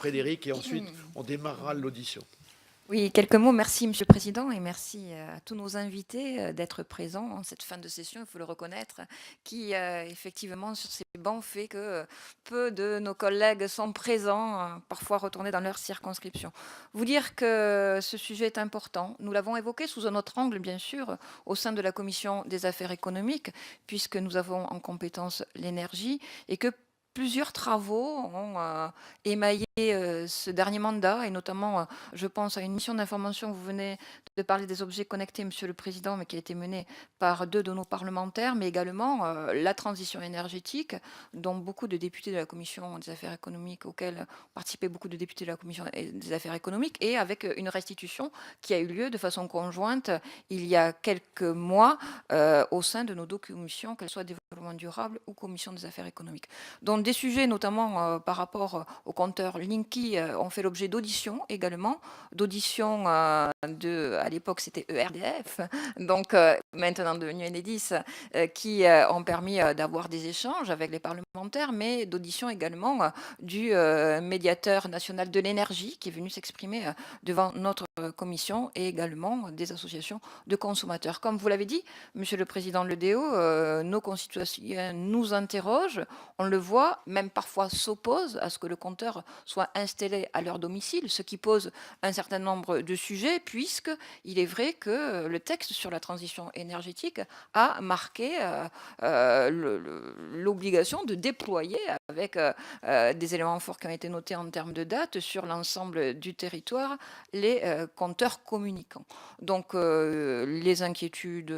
Frédéric, et ensuite on démarrera l'audition. Oui, quelques mots. Merci, Monsieur le Président, et merci à tous nos invités d'être présents en cette fin de session, il faut le reconnaître, qui effectivement sur ces bancs fait que peu de nos collègues sont présents, parfois retournés dans leur circonscription. Vous dire que ce sujet est important. Nous l'avons évoqué sous un autre angle, bien sûr, au sein de la Commission des affaires économiques, puisque nous avons en compétence l'énergie et que plusieurs travaux ont émaillé ce dernier mandat, et notamment, je pense à une mission d'information, vous venez de parler des objets connectés, Monsieur le Président, mais qui a été menée par 2 de nos parlementaires, mais également la transition énergétique, dont beaucoup de députés de la Commission des affaires économiques, auxquels participaient beaucoup de députés de la Commission des affaires économiques, et avec une restitution qui a eu lieu de façon conjointe il y a quelques mois au sein de nos 2 commissions, qu'elles soient développement durable ou commission des affaires économiques. Donc des sujets notamment par rapport au compteur Linky ont fait l'objet d'auditions également, d'auditions à l'époque c'était ERDF, donc maintenant devenu Enedis, qui ont permis d'avoir des échanges avec les parlementaires, mais d'auditions également du médiateur national de l'énergie qui est venu s'exprimer devant notre commission, et également des associations de consommateurs. Comme vous l'avez dit, Monsieur le Président Ledéo, nos concitoyens nous interrogent, on le voit, même parfois s'opposent à ce que le compteur soit installé à leur domicile, ce qui pose un certain nombre de sujets, puisqu'il est vrai que le texte sur la transition énergétique a marqué l'obligation de déployer, avec des éléments forts qui ont été notés en termes de date, sur l'ensemble du territoire, les compteurs communicants. Donc les inquiétudes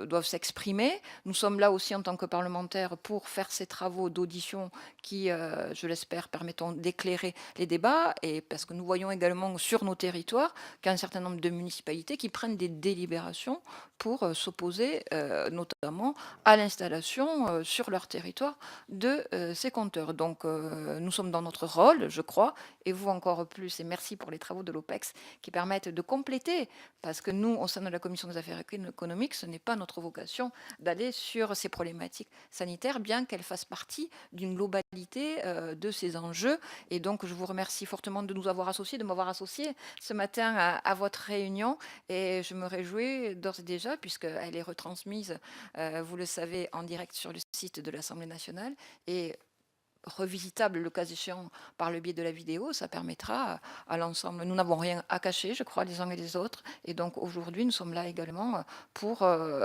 doivent s'exprimer. Nous sommes là aussi en tant que parlementaires pour faire ces travaux d'audition qui, je l'espère, permettront d'éclairer les débats, et parce que nous voyons également sur nos territoires qu'un certain nombre de municipalités qui prennent des délibérations pour s'opposer notamment à l'installation sur leur territoire de ces compteurs. Donc nous sommes dans notre rôle, je crois, et vous encore plus, et merci pour les travaux de l'OPEX qui permettent de compléter, parce que nous, au sein de la Commission des affaires économiques, ce n'est pas notre vocation d'aller sur ces problématiques sanitaires, bien qu'elles fassent partie d'une globalité de ces enjeux. Et donc, je vous remercie fortement de nous avoir associés, de m'avoir associé ce matin à votre réunion, et je me réjouis d'ores et déjà, puisqu'elle est retransmise, vous le savez, en direct sur le site de l'Assemblée nationale, et revisitable le cas échéant par le biais de la vidéo, ça permettra à l'ensemble. Nous n'avons rien à cacher, je crois, les uns et les autres, et donc aujourd'hui nous sommes là également pour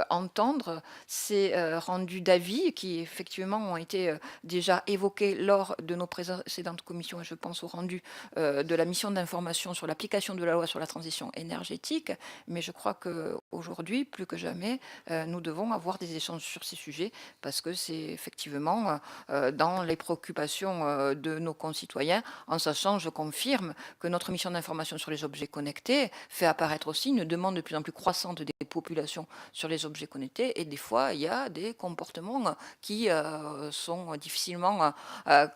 entendre ces rendus d'avis qui effectivement ont été déjà évoqués lors de nos précédentes commissions, et je pense au rendu de la mission d'information sur l'application de la loi sur la transition énergétique, mais je crois qu'aujourd'hui, plus que jamais, nous devons avoir des échanges sur ces sujets, parce que c'est effectivement dans les préoccupations de nos concitoyens, en sachant, je confirme, que notre mission d'information sur les objets connectés fait apparaître aussi une demande de plus en plus croissante des populations sur les objets connectés, et des fois, il y a des comportements qui sont difficilement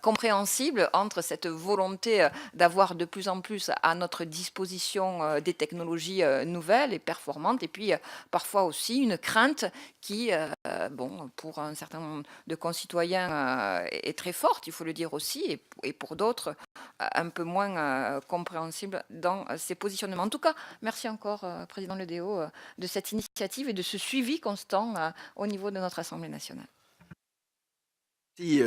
compréhensibles entre cette volonté d'avoir de plus en plus à notre disposition des technologies nouvelles et performantes, et puis parfois aussi une crainte qui, bon, pour un certain nombre de concitoyens est très forte, il faut le dire aussi, et pour d'autres un peu moins compréhensible dans ces positionnements. En tout cas, merci encore, Président Ledéo, de cette initiative et de ce suivi constant au niveau de notre Assemblée nationale. Merci,